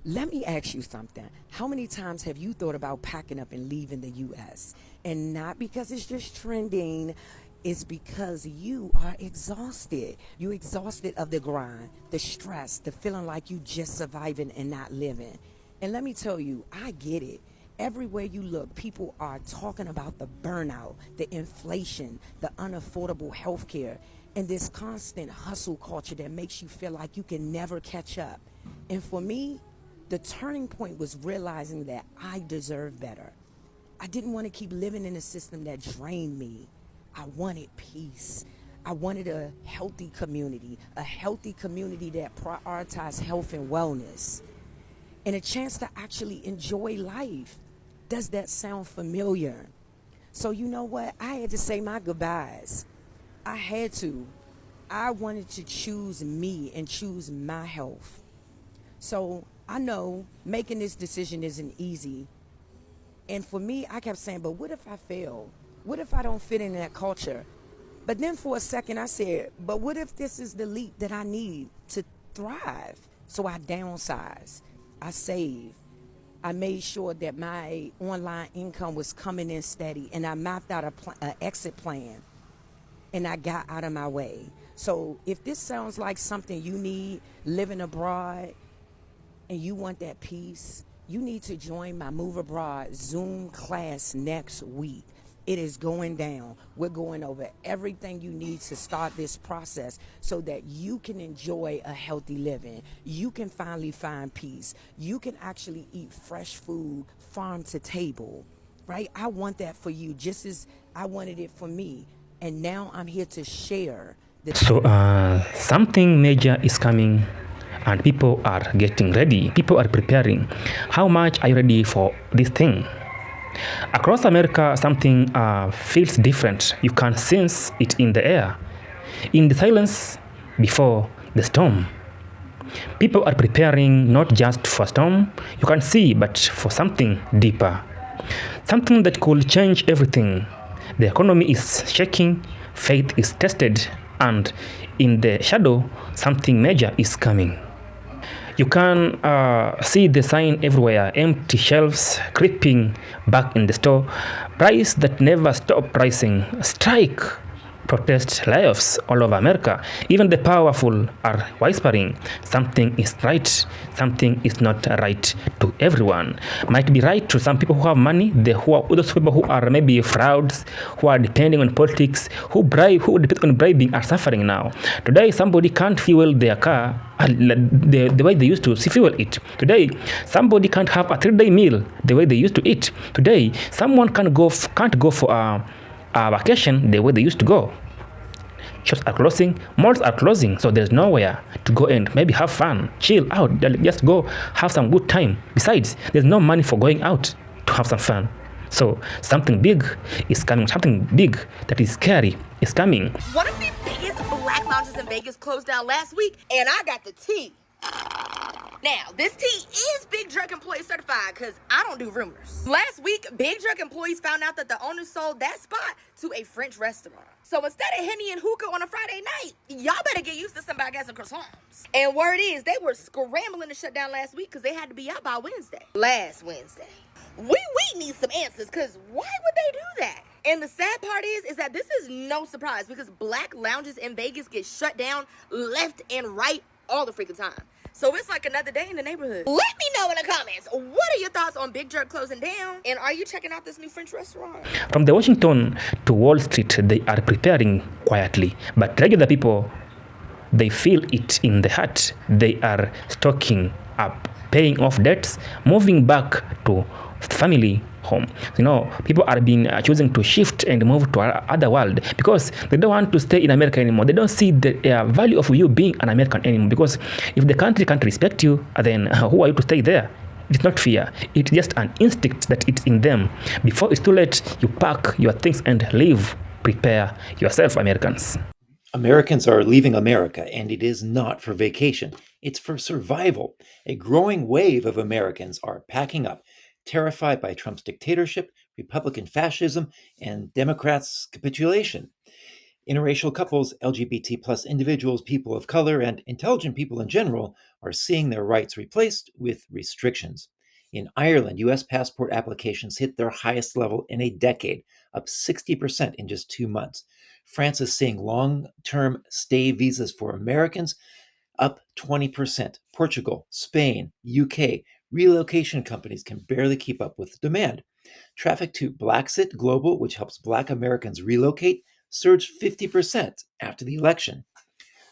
Let me ask you something. How many times have you thought about packing up and leaving the US? And not because it's just trending, it's because you are exhausted. You're exhausted of the grind, the stress, the feeling like you just surviving and not living. And let me tell you, I get it. Everywhere you look, people are talking about the burnout, the inflation, the unaffordable health care, and this constant hustle culture that makes you feel like you can never catch up. And for me, the turning point was realizing that I deserve better. I didn't want to keep living in a system that drained me. I wanted peace. I wanted a healthy community that prioritized health and wellness, and a chance to actually enjoy life. Does that sound familiar? So, you know what? I had to say my goodbyes. I had to. I wanted to choose me and choose my health. So I know making this decision isn't easy. And for me, I kept saying, but what if I fail? What if I don't fit in that culture? But then for a second, I said, but what if this is the leap that I need to thrive? So I downsized, I saved, I made sure that my online income was coming in steady, and I mapped out a exit plan, and I got out of my way. So if this sounds like something you need living abroad, and you want that peace, you need to join my Move Abroad Zoom class next week. It is going down. We're going over everything you need to start this process so that you can enjoy a healthy living. You can finally find peace. You can actually eat fresh food, farm to table, right? I want that for you just as I wanted it for me. And now I'm here to share the. So, something major is coming, and people are getting ready. People are preparing. How much are you ready for this thing? Across America, something feels different. You can sense it in the air, in the silence before the storm. People are preparing not just for storm, you can see, but for something deeper. Something that could change everything. The economy is shaking, faith is tested, and in the shadow, something major is coming. You can see the sign everywhere, empty shelves creeping back in the store, price that never stop rising, strike, protest, layoffs all over America. Even the powerful are whispering something is right, something is not right to everyone. Might be right to some people who have money, those people who are maybe frauds, who are depending on politics, who depend on bribing are suffering now. Today, somebody can't fuel their car the way they used to fuel it. Today, somebody can't have a 3-day meal the way they used to eat. Today, someone can't go for a vacation the way they used to go. Shops are closing, malls are closing, so there's nowhere to go and maybe have fun, chill out, just go have some good time. Besides, there's no money for going out to have some fun. So something big is coming, something big that is scary is coming. One of the biggest black lounges in Vegas closed down last week, and I got the tea. Now, this tea is Big Drug Employee certified because I don't do rumors. Last week, Big Drug employees found out that the owner sold that spot to a French restaurant. So instead of Henny and hookah on a Friday night, y'all better get used to somebody got some croissants. And word is, they were scrambling to shut down last week because they had to be out by Wednesday. Last Wednesday. We need some answers because why would they do that? And the sad part is that this is no surprise because black lounges in Vegas get shut down left and right all the freaking time. So it's like another day in the neighborhood. Let me know in the comments, what are your thoughts on Big Jerk closing down? And are you checking out this new French restaurant? From the Washington to Wall Street, they are preparing quietly. But regular people, they feel it in the heart. They are stocking up, paying off debts, moving back to family home. People are being choosing to shift and move to other world because they don't want to stay in America anymore. They don't see the value of you being an American anymore, because if the country can't respect you, then who are you to stay there? It's not fear. It's just an instinct that it's in them. Before it's too late, you pack your things and leave. Prepare yourself, Americans. Americans are leaving America, and it is not for vacation. It's for survival. A growing wave of Americans are packing up, terrified by Trump's dictatorship, Republican fascism, and Democrats' capitulation. Interracial couples, LGBT plus individuals, people of color, and intelligent people in general are seeing their rights replaced with restrictions. In Ireland, U.S. passport applications hit their highest level in a decade, up 60% in just 2 months. France is seeing long-term stay visas for Americans up 20%. Portugal, Spain, UK, relocation companies can barely keep up with demand. Traffic to Blacksit Global, which helps Black Americans relocate, surged 50% after the election.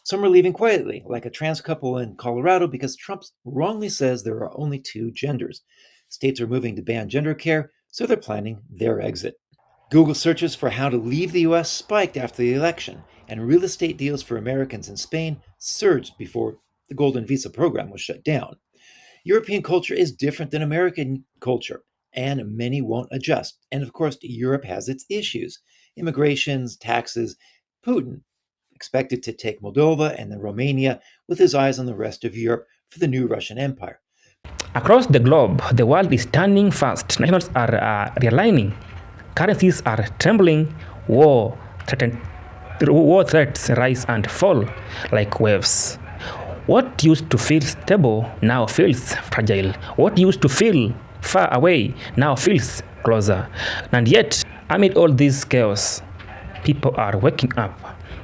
Some are leaving quietly, like a trans couple in Colorado, because Trump wrongly says there are only 2 genders. States are moving to ban gender care, so they're planning their exit. Google searches for how to leave the US spiked after the election, and real estate deals for Americans in Spain surged before the Golden Visa program was shut down. European culture is different than American culture, and many won't adjust. And of course, Europe has its issues: immigrations, taxes. Putin expected to take Moldova and then Romania with his eyes on the rest of Europe for the new Russian Empire. Across the globe, the world is turning fast. Nations are realigning. Currencies are trembling. War threats rise and fall like waves. What used to feel stable now feels fragile. What used to feel far away now feels closer. And yet, amid all this chaos, people are waking up.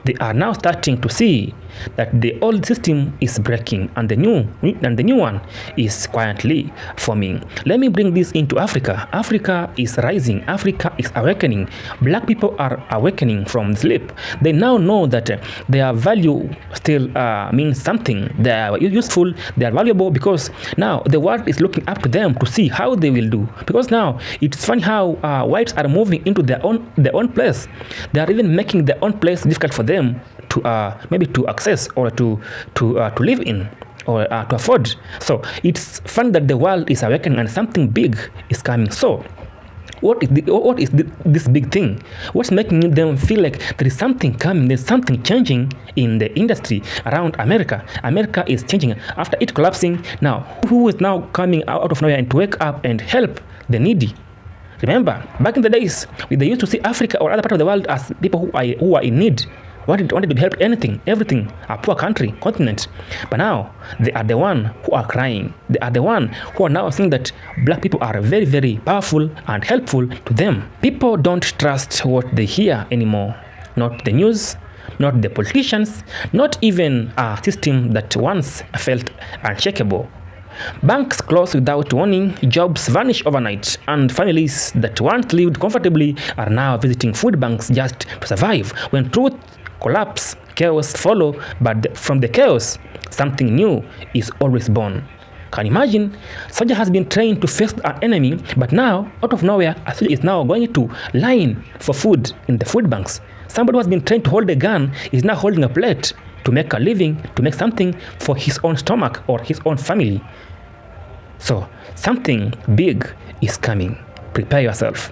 They are now starting to see that the old system is breaking and the new one is quietly forming. Let me bring this into Africa. Africa is rising. Africa is awakening. Black people are awakening from sleep. They now know that their value still means something. They are useful. They are valuable because now the world is looking up to them to see how they will do. Because now it's funny how whites are moving into their own place. They are even making their own place difficult for them to maybe to access or to live in or to afford. So it's fun that the world is awakening and something big is coming. So what is this big thing? What's making them feel like there is something coming, there's something changing in the industry around America? America is changing after it collapsing. Now, who is now coming out of nowhere and to wake up and help the needy? Remember, back in the days, they used to see Africa or other part of the world as people who are in need. Wanted to help everything, a poor country, continent. But now, they are the one who are crying. They are the one who are now saying that black people are very, very powerful and helpful to them. People don't trust what they hear anymore. Not the news, not the politicians, not even a system that once felt unshakable. Banks close without warning, jobs vanish overnight, and families that once lived comfortably are now visiting food banks just to survive. When truth collapse, chaos follow, but from the chaos, something new is always born. Can you imagine? Soldier has been trained to face an enemy, but now, out of nowhere, a soldier is now going to line for food in the food banks. Somebody who has been trained to hold a gun is now holding a plate to make a living, to make something for his own stomach or his own family. So, something big is coming. Prepare yourself.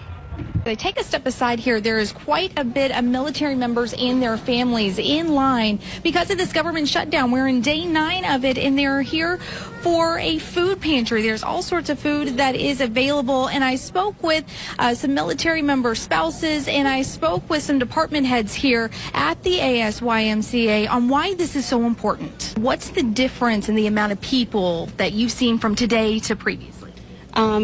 They take a step aside here. There is quite a bit of military members and their families in line because of this government shutdown. We're in day 9 of it, and they're here for a food pantry. There's all sorts of food that is available, and I spoke with some military member spouses, and I spoke with some department heads here at the ASYMCA on why this is so important. What's the difference in the amount of people that you've seen from today to previously?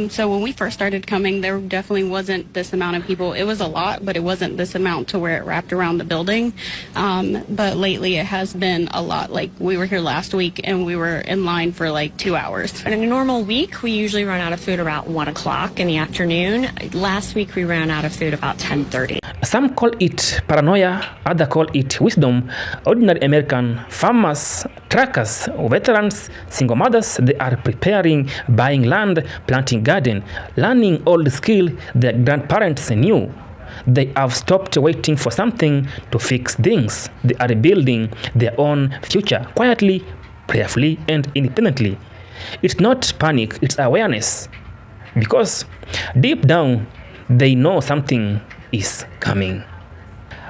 So when we first started coming, there definitely wasn't this amount of people. It was a lot, but it wasn't this amount to where it wrapped around the building. But lately it has been a lot. Like, we were here last week and we were in line for like 2 hours. In a normal week, we usually run out of food about 1 o'clock in the afternoon. Last week we ran out of food about 10:30. Some call it paranoia, others call it wisdom. Ordinary American farmers, truckers, veterans, single mothers, they are preparing, buying land, planting garden, learning all the skill their grandparents knew. They have stopped waiting for something to fix things. They are building their own future quietly, prayerfully, and independently. It's not panic, it's awareness. Because deep down, they know something is coming.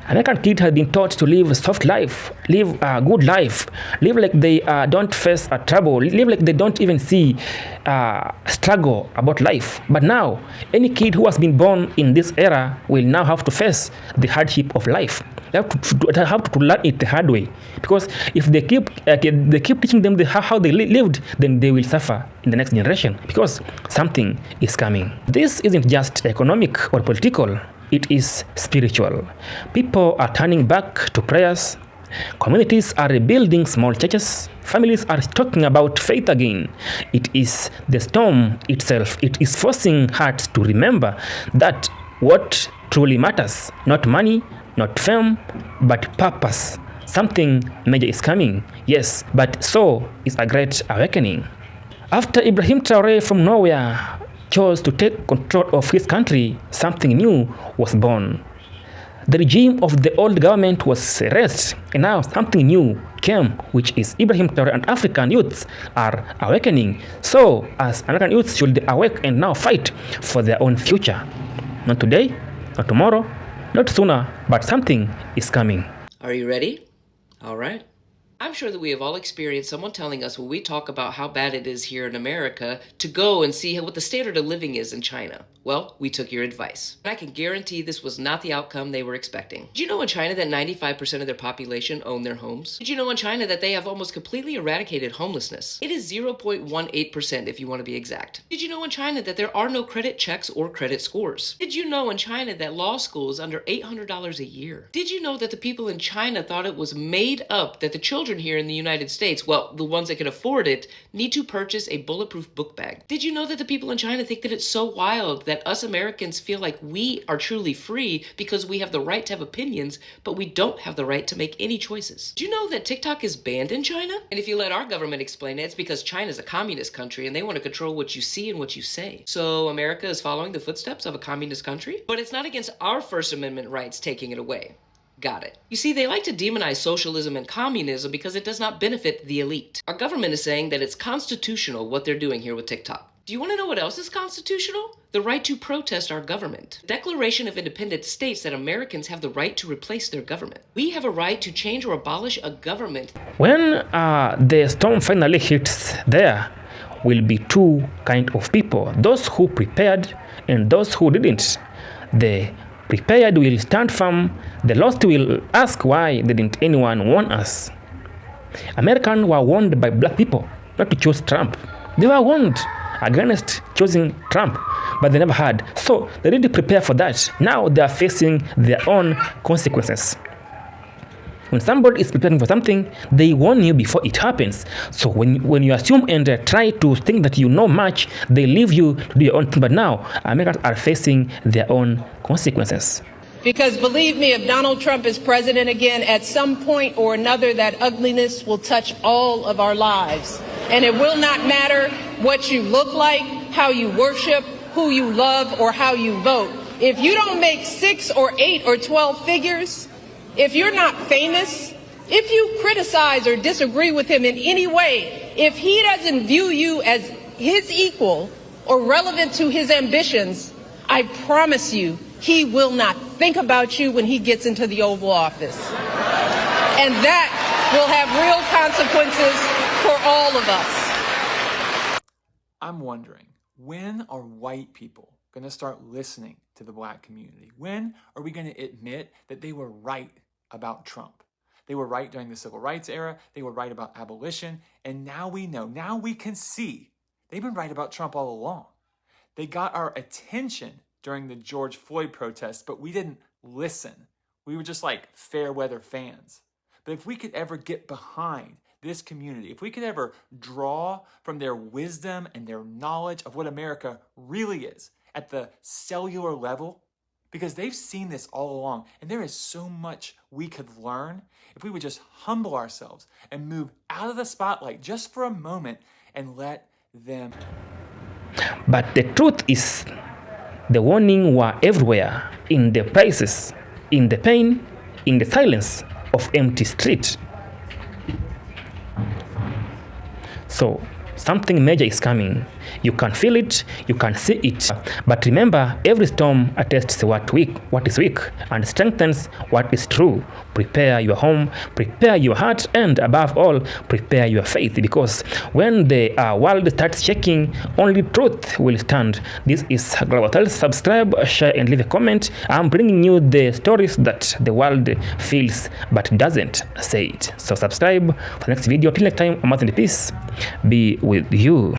American kids have been taught to live a soft life, live a good life, live like they don't face a trouble, live like they don't even see struggle about life. But now, any kid who has been born in this era will now have to face the hardship of life. They have to learn it the hard way, because if they keep teaching them how they lived, then they will suffer in the next generation, because something is coming. This isn't just economic or political. It is spiritual. People are turning back to prayers. Communities are rebuilding small churches. Families are talking about faith again. It is the storm itself. It is forcing hearts to remember that what truly matters, not money, not fame, but purpose. Something major is coming. Yes, but so is a great awakening. After Ibrahim Traoré from nowhere chose to take control of his country, something new was born. The regime of the old government was erased, and now something new came, which is Ibrahim Traoré, and African youths are awakening. So, as American youths should awake and now fight for their own future. Not today, not tomorrow, not sooner, but something is coming. Are you ready? All right. I'm sure that we have all experienced someone telling us when we talk about how bad it is here in America to go and see what the standard of living is in China. Well, we took your advice. And I can guarantee this was not the outcome they were expecting. Did you know in China that 95% of their population own their homes? Did you know in China that they have almost completely eradicated homelessness? It is 0.18% if you want to be exact. Did you know in China that there are no credit checks or credit scores? Did you know in China that law school is under $800 a year? Did you know that the people in China thought it was made up that the children here in the United States, well, the ones that can afford it, need to purchase a bulletproof book bag? Did you know that the people in China think that it's so wild that us Americans feel like we are truly free because we have the right to have opinions, but we don't have the right to make any choices? Do you know that TikTok is banned in China? And if you let our government explain it, it's because China's a communist country and they want to control what you see and what you say. So America is following the footsteps of a communist country? But it's not against our First Amendment rights taking it away. Got it. You see, they like to demonize socialism and communism because it does not benefit the elite. Our government is saying that it's constitutional what they're doing here with TikTok. Do you want to know what else is constitutional? The right to protest our government. The Declaration of Independence states that Americans have the right to replace their government. We have a right to change or abolish a government. When the storm finally hits, there will be two kinds of people: those who prepared and those who didn't. The prepared will stand firm. The lost will ask, why didn't anyone warn us? Americans were warned by black people not to choose Trump. They were warned against choosing Trump, but they never had. So they didn't prepare for that. Now they are facing their own consequences. When somebody is preparing for something, they warn you before it happens. So when you assume and try to think that you know much, they leave you to do your own thing. But now Americans are facing their own consequences. Because believe me, if Donald Trump is president again, at some point or another, that ugliness will touch all of our lives. And it will not matter what you look like, how you worship, who you love, or how you vote. If you don't make 6 or 8 or 12 figures, if you're not famous, if you criticize or disagree with him in any way, if he doesn't view you as his equal or relevant to his ambitions, I promise you, he will not think about you when he gets into the Oval Office. And that will have real consequences for all of us. I'm wondering, when are white people going to start listening to the black community? When are we going to admit that they were right about Trump? They were right during the civil rights era. They were right about abolition. And now we know, now we can see they've been right about Trump all along. They got our attention during the George Floyd protests, but we didn't listen. We were just like fair weather fans. But if we could ever get behind this community, if we could ever draw from their wisdom and their knowledge of what America really is at the cellular level, because they've seen this all along, and there is so much we could learn if we would just humble ourselves and move out of the spotlight just for a moment and let them. But the truth is, the warning were everywhere, in the prices, in the pain, in the silence of empty street. So Something major is coming. You can feel it, you can see it. But remember, every storm attests what is weak and strengthens what is true. Prepare your home, prepare your heart, and above all, prepare your faith. Because when the world starts shaking, only truth will stand. This is Global Tales. Subscribe, share, and leave a comment. I'm bringing you the stories that the world feels but doesn't say it. So subscribe for the next video. Till next time, I'm Martin. Peace be with you.